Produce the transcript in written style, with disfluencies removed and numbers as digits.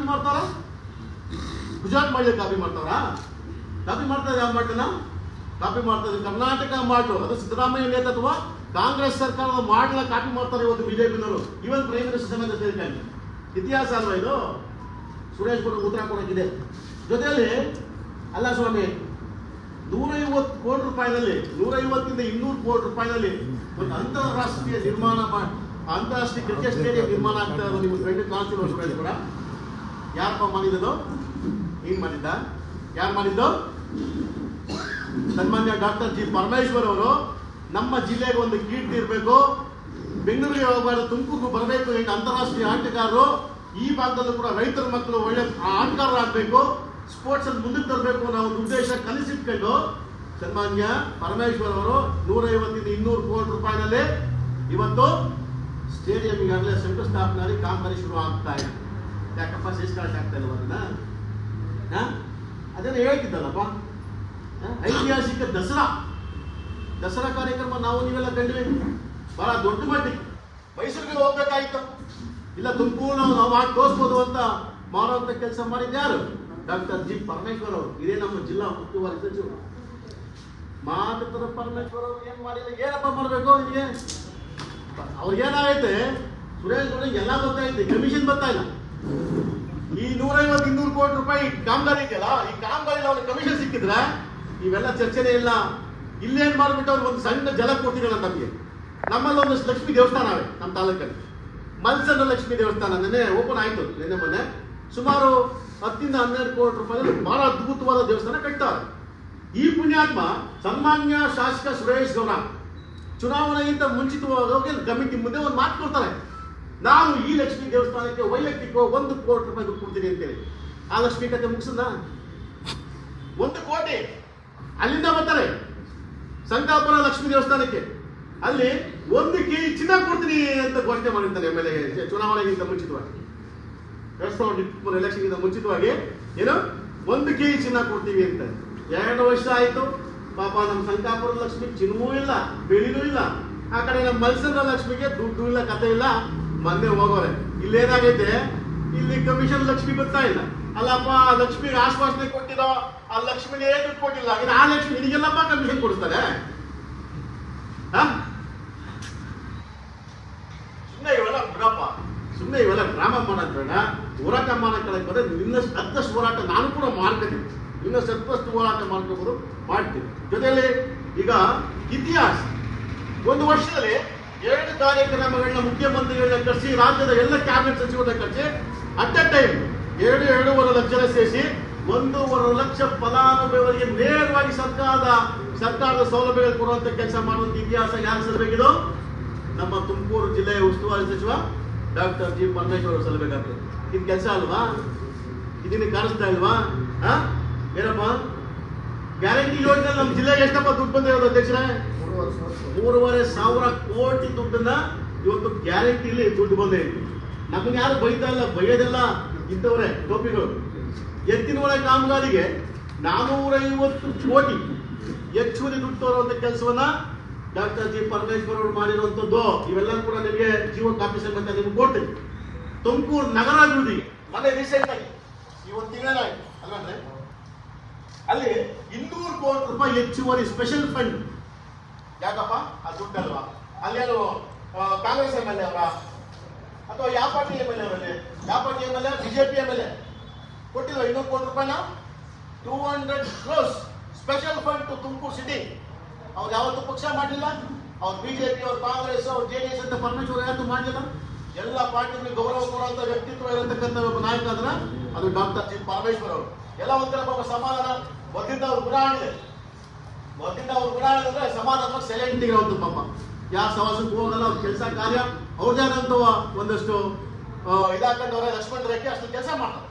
Copy ಮಾಡ್ತಾರ? ಗುಜರಾತ್ ಮಾಡಲಿ copy ಮಾಡ್ತಾರ? ಕಾಪಿ ಮಾಡ್ತಾರೆ. ಯಾವ ಮಾಡಲಿನ ಕಾಪಿ ಮಾಡ್ತಾರೆ? ಕರ್ನಾಟಕ ಮಾಡ್ಲು, ಅದು ಸಿದ್ದರಾಮಯ್ಯ ನೇತೃತ್ವ ಕಾಂಗ್ರೆಸ್ ಸರ್ಕಾರದ ಮಾಡ್ಲ ಕಾಪಿ ಮಾಡ್ತಾರೆ ಇವತ್ತು ಬಿಜೆಪಿನವರು. ಇವನ್ ಪ್ರೈಮ್ ಮಿನಿಸ್ಟರ್ ಸಮೇತ ಸೇರಿಕೊಂಡು ಇತಿಹಾಸ ಅಲ್ವಾ ಇದು? ಸುರೇಶ್ ಕೂಡ ಉತ್ತರ ಕೊಡೋಕ್ಕಿದೆ. ಜೊತೆಯಲ್ಲಿ ಅಲ್ಲ ಸ್ವಾಮಿ, 150 ಕೋಟಿ ರೂಪಾಯಿನಲ್ಲಿ, 150 ಇಂದ 200 ಕೋಟಿ ರೂಪಾಯಿನಲ್ಲಿ ಒಂದು ಅಂತಾರಾಷ್ಟ್ರೀಯ ನಿರ್ಮಾಣ ಅಂತಾರಾಷ್ಟ್ರೀಯ ಕ್ರಿಕೆಟ್ ಸ್ಟೇಡಿಯಂ ನಿರ್ಮಾಣ ಆಗ್ತಾ ಇರೋದು ನಿಮ್ಮ ಫ್ರೆಂಡ್ ಕಾನ್ಸ್ಟಿಟ್ಯೂಷನ್ ಕೂಡ ಯಾರಪ್ಪ ಮಾಡಿದ್ದು? ಏನ್ ಮಾಡಿದ್ದ? ಯಾರು ಮಾಡಿದ್ದು? ಸನ್ಮಾನ್ಯ ಡಾಕ್ಟರ್ ಜಿ ಪರಮೇಶ್ವರ್ ಅವರು ನಮ್ಮ ಜಿಲ್ಲೆಗೆ ಒಂದು ಕೀರ್ತಿ ಇರಬೇಕು, ಬೆಂಗಳೂರಿಗೆ ಹೋಗಬಾರ್ದು, ತುಮಕೂರು ಬರಬೇಕು, ಈಗ ಅಂತಾರಾಷ್ಟ್ರೀಯ ಆಟಗಾರರು ಈ ಭಾಗದಲ್ಲೂ ಕೂಡ ರೈತರ ಮಕ್ಕಳು ಒಳ್ಳೆ ಆಟಗಾರರಾಗಬೇಕು, ಸ್ಪೋರ್ಟ್ಸ್ ಅಲ್ಲಿ ಮುಂದಕ್ಕೆ ತರಬೇಕು ಅನ್ನೋ ಒಂದು ಉದ್ದೇಶ ಕನಸಿಟ್ಕೊಂಡು ಸನ್ಮಾನ್ಯ ಪರಮೇಶ್ವರ್ ಅವರು 150 ಇಂದ 200 ಕೋಟಿ ರೂಪಾಯಿನಲ್ಲಿ ಇವತ್ತು ಸ್ಟೇಡಿಯಂ ಈಗಾಗಲೇ ಶಂಕುಸ್ಥಾಪನೆ ಆಗಿ ಕಾಮಗಾರಿ ಶುರು ಆಗ್ತಾ ಇದೆ. ಯಾಕಪ್ಪ ಶೇಷಕಾಲಕ್ಕೆ ಆಗ್ತಾ ಇಲ್ಲ ಅದನ್ನ? ಅದನ್ನ ಹೇಳ್ತಿದ್ದಲ್ಲಪ್ಪ, ಐತಿಹಾಸಿಕ ದಸರಾ ಕಾರ್ಯಕ್ರಮ ನಾವು ನೀವೆಲ್ಲ ಕಂಡ್ವಿ, ಬಹಳ ದೊಡ್ಡ ಮಟ್ಟಿಗೆ ಮೈಸೂರಿಗೆ ಹೋಗ್ಬೇಕಾಯ್ತು, ಇಲ್ಲ ತುಮಕೂರು ನಾವು ಮಾಡಿ ತೋರಿಸ್ಬೋದು ಅಂತ ಮಾಡುವಂತ ಕೆಲಸ ಮಾಡಿದ್ದು ಯಾರು? ಡಾಕ್ಟರ್ ಜಿ ಪರಮೇಶ್ವರ್ ಅವರು. ಇದೇ ನಮ್ಮ ಜಿಲ್ಲಾ ಉಸ್ತುವಾರಿ ಸಚಿವರು. ಮಾತಾಡ್ತಾರೆ ಪರಮೇಶ್ವರ್ ಅವರು ಏನ್ ಮಾಡಿಲ್ಲ, ಏನಪ್ಪ ಮಾಡಬೇಕು ನಿಮಗೆ? ಅವ್ರಿಗೇನಾಗೈತೆ, ಸುರೇಶ್ ಗೌಡ ಎಲ್ಲ ಗೊತ್ತಾಯ್ತು, ಕಮಿಷನ್ ಬರ್ತಾ ಇಲ್ಲ. ಈ 150-200 ಕೋಟಿ ರೂಪಾಯಿ ಕಾಮಗಾರಿ ಇದೆಯಲ್ಲ, ಈ ಕಾಮಗಾರಿ ಅವ್ರಿಗೆ ಕಮಿಷನ್ ಸಿಕ್ಕಿದ್ರೆ ಇವೆಲ್ಲ ಚರ್ಚೆನೇ ಇಲ್ಲ. ಇಲ್ಲೇನ್ ಮಾಡ್ಬಿಟ್ಟು ಅವ್ರಿಗೆ ಒಂದು ಸಣ್ಣ ಜಲ ಕೊಟ್ಟಿರಲ್ಲ ನಮಗೆ. ನಮ್ಮಲ್ಲಿ ಒಂದಷ್ಟು ಲಕ್ಷ್ಮೀ ದೇವಸ್ಥಾನ ಅವೆ ನಮ್ಮ ತಾಲೂಕಲ್ಲಿ. ಮಲ್ಸಂದ್ರ ಲಕ್ಷ್ಮೀ ದೇವಸ್ಥಾನ ನಿನ್ನೆ ಓಪನ್ ಆಯ್ತು, ನಿನ್ನೆ ಮೊನ್ನೆ. ಸುಮಾರು 10 ಇಂದ 12 ಕೋಟಿ ರೂಪಾಯಿ ಬಹಳ ಅದ್ಭುತವಾದ ದೇವಸ್ಥಾನ ಕಟ್ತಾರೆ. ಈ ಪುಣ್ಯಾತ್ಮ ಸನ್ಮಾನ್ಯ ಶಾಸಕ ಸುರೇಶ್ ಗೌಡ ಚುನಾವಣೆಗಿಂತ ಮುಂಚಿತವಾಗಿ ಕಮಿಟಿ ಮುಂದೆ ಒಂದು ಮಾತು ಕೊಡ್ತಾರೆ, ನಾನು ಈ ಲಕ್ಷ್ಮೀ ದೇವಸ್ಥಾನಕ್ಕೆ ವೈಯಕ್ತಿಕ 1 ಕೋಟಿ ರೂಪಾಯಿ ದುಡ್ಡು ಕೊಡ್ತೀನಿ ಅಂತೇಳಿ. ಆ ಲಕ್ಷ್ಮೀ ಕತೆ ಮುಗಿಸದ 1 ಕೋಟಿ ಅಲ್ಲಿಂದ ಬರ್ತಾರೆ ಸಂಕಾಪುರ ಲಕ್ಷ್ಮೀ ದೇವಸ್ಥಾನಕ್ಕೆ. ಅಲ್ಲಿ 1 ಕೆಜಿ ಚಿನ್ನ ಕೊಡ್ತೀನಿ ಅಂತ ಘೋಷಣೆ ಮಾಡಿರ್ತಾನೆ ಎಮ್ ಎಲ್ ಎ ಚುನಾವಣೆಗಿಂತ ಮುಂಚಿತವಾಗಿ. 2023 ಎಲೆಕ್ಷನ್ಗಿಂತ ಮುಂಚಿತವಾಗಿ ಏನು 1 ಕೆಜಿ ಚಿನ್ನ ಕೊಡ್ತೀವಿ ಅಂತ. 2 ವರ್ಷ ಆಯ್ತು. ಪಾಪ ನಮ್ಮ ಸಂಕಾಪುರ ಲಕ್ಷ್ಮಿ ಚಿನ್ನವೂ ಇಲ್ಲ, ಬೆಳಿನೂ ಇಲ್ಲ. ಆ ಕಡೆ ನಮ್ಮ ಮಲ್ಸಂದ್ರ ಲಕ್ಷ್ಮಿಗೆ ದುಡ್ಡು ಇಲ್ಲ, ಕತೆ ಇಲ್ಲ. ಮೊನ್ನೆ ಹೋಗೋರೆ. ಇಲ್ಲೇನಾಗೈತೆ, ಇಲ್ಲಿ ಕಮಿಷನ್ ಲಕ್ಷ್ಮಿ ಬರ್ತಾ ಇಲ್ಲ. ಅಲ್ಲಪ್ಪ, ಲಕ್ಷ್ಮಿಗೆ ಆಶ್ವಾಸನೆ ಕೊಟ್ಟಿರೋ ಆ ಲಕ್ಷ್ಮಿಗೆ ದುಡ್ಡು ಕೊಟ್ಟಿಲ್ಲ. ಇನ್ನು ಆ ಲಕ್ಷ್ಮಿ ನಿನಗೆಲ್ಲಪ್ಪ ಕಮಿಷನ್ ಕೊಡಿಸ್ತಾರೆ? ಸುಮ್ಮನೆ ಇವೆಲ್ಲ ಡ್ರಾಮಾ ಮಾಡೋಣ. ಹೋರಾಟ ಮಾಡಕ್ಕೆ ಬಂದ್ರೆ ಇನ್ನಷ್ಟು ಹತ್ತಷ್ಟು ಹೋರಾಟ ನಾನು ಕೂಡ ಮಾಡ್ತೀನಿ, ಇನ್ನಷ್ಟು ಹತ್ತಷ್ಟು ಹೋರಾಟ ಮಾಡ್ಕೋಬಹುದು, ಮಾಡ್ತೀನಿ. ಜೊತೆಯಲ್ಲಿ ಈಗ ಇತಿಹಾಸ, 1 ವರ್ಷದಲ್ಲಿ 2 ಕಾರ್ಯಕ್ರಮಗಳನ್ನ ಮುಖ್ಯಮಂತ್ರಿಗಳನ್ನ ಕರೆಸಿ, ರಾಜ್ಯದ ಎಲ್ಲ ಕ್ಯಾಬಿನೆಟ್ ಸಚಿವರನ್ನ ಕರೆಸಿ, ಅಟ್ ಎ ಟೈಮ್ 2.5 ಲಕ್ಷ ಸೇರಿಸಿ 1.5 ಲಕ್ಷ ಫಲಾನುಭವಿಗಳಿಗೆ ನೇರವಾಗಿ ಸರ್ಕಾರದ ಸೌಲಭ್ಯಗಳು ಕೊಡುವಂತ ಕೆಲಸ ಮಾಡುವಂತ ಇತಿಹಾಸ ಯಾರು ಸಲ್ಲಬೇಕಿದು? ನಮ್ಮ ತುಮಕೂರು ಜಿಲ್ಲೆಯ ಉಸ್ತುವಾರಿ ಸಚಿವ ಡಾಕ್ಟರ್ ಜಿ ಪರಮೇಶ್ವರ್ ಅವರು ಸಲ್ಲಬೇಕಾಗ್ತದೆ. ಇದು ಕೆಲಸ ಅಲ್ವಾ? ಇದನ್ನ ಕಾಣಿಸ್ತಾ ಇಲ್ವಾ? ಏನಪ್ಪ ಗ್ಯಾರಂಟಿ ಯೋಜನೆ ನಮ್ಮ ಜಿಲ್ಲೆಗೆ ಎಷ್ಟಪ್ಪ ದುಡ್ಡು ಬಂದಿರೋದು ಅಧ್ಯಕ್ಷರೇ? 3,500 ಕೋಟಿ ದುಡ್ಡನ್ನ ಇವತ್ತು ಗ್ಯಾರಂಟಿಲಿ ದುಡ್ಡು ಬಂದೇ ಇದೆ. ನಮ್ಮನ್ನ ಯಾರು ಬೈತಾ ಇಲ್ಲ, ಬೈಯೋದೆಲ್ಲ ಇಂಥವ್ರೆ ಟೋಪಿಗಳು. ಎತ್ತಿನ ಒಳ ಕಾಮಗಾರಿಗೆ 450 ಕೋಟಿ ಹೆಚ್ಚುವರಿ ದುಡ್ಡು ತರುವಂತ ಕೆಲಸವನ್ನ ಡಾಕ್ಟರ್ ಜಿ ಪರಮೇಶ್ವರ್ ಅವರು ಮಾಡಿರುವಂತದ್ದು. ಇವೆಲ್ಲ ಕೂಡ ನಿಮಗೆ ಜೀವ ಕಾಪಿ ಸಮೇತ ನಿಮ್ಗೆ ಕೊಡ್ತೀನಿ. ತುಮಕೂರು ನಗರ ಅಭಿವೃದ್ಧಿ ಮನೆ ರೀಸೆಂಟ್ ಆಗಿ ಈ 1 ತಿಂಗಳಾಯ್ತು ಅಲ್ವಂದ್ರೆ, ಅಲ್ಲಿ 200 ಕೋಟಿ ರೂಪಾಯಿ ಹೆಚ್ಚುವರಿ ಸ್ಪೆಷಲ್ ಫಂಡ್. ಯಾಕಪ್ಪ? ಆ ದುಡ್ಡಲ್ವಾ? ಅಲ್ಲೇನು ಕಾಂಗ್ರೆಸ್ ಎಮ್ ಎಲ್ ಎ ಅವರ ಅಥವಾ ಯಾವ ಪಾರ್ಟಿ ಎಮ್ ಎಲ್ ಎ ಅವರಲ್ಲಿ? ಯಾವ party M L A? BJP M L A ಕೊಟ್ಟಿಲ್ವ 200 ಕೋಟಿ ರೂಪಾಯಿನ? 200 crores special fund to Tumakuru city. ಅವ್ರು ಯಾವತ್ತೂ ಪಕ್ಷ ಮಾಡಲಿಲ್ಲ. ಅವ್ರು ಬಿಜೆಪಿ, ಅವ್ರು ಕಾಂಗ್ರೆಸ್, ಅವ್ರು ಜೆಡಿಎಸ್ ಅಂತ ಪರಮೇಶ್ವರ್ ಯಾವತ್ತೂ ಮಾಡಲಿಲ್ಲ. ಎಲ್ಲ ಪಾರ್ಟಿಗಳಿಗೆ ಗೌರವ ಕೊಡುವಂತ ವ್ಯಕ್ತಿತ್ವ ಇರತಕ್ಕಂಥ ಒಬ್ಬ ನಾಯಕ ಅಂದ್ರೆ ಅದು ಡಾಕ್ಟರ್ ಜಿ ಪರಮೇಶ್ವರ್ ಅವರು. ಎಲ್ಲ ಒಂಥರ ಪಾಪ ಸಮಾಧಾನ ಮೊದಲಿಂದ ಅವ್ರು ಗುಣ ಆಡಿದೆ. ಅಂದ್ರೆ ಸಮಾಧಾನ ಸೈಲೆಂಟ್ ಇರೋದು ಪಾಪ. ಯಾವ ಸವಾಸಕ್ಕೂ ಹೋಗಲ್ಲ. ಅವ್ರ ಕೆಲಸ ಕಾರ್ಯ ಅವ್ರದೇ ಆದಂತ ಒಂದಷ್ಟು ಇದಾಕೊಂಡವ್ರೆ ಲಕ್ಷ್ಮಣ ರೇಖೆ ಅಷ್ಟು ಕೆಲಸ ಮಾಡ್ತಾರೆ.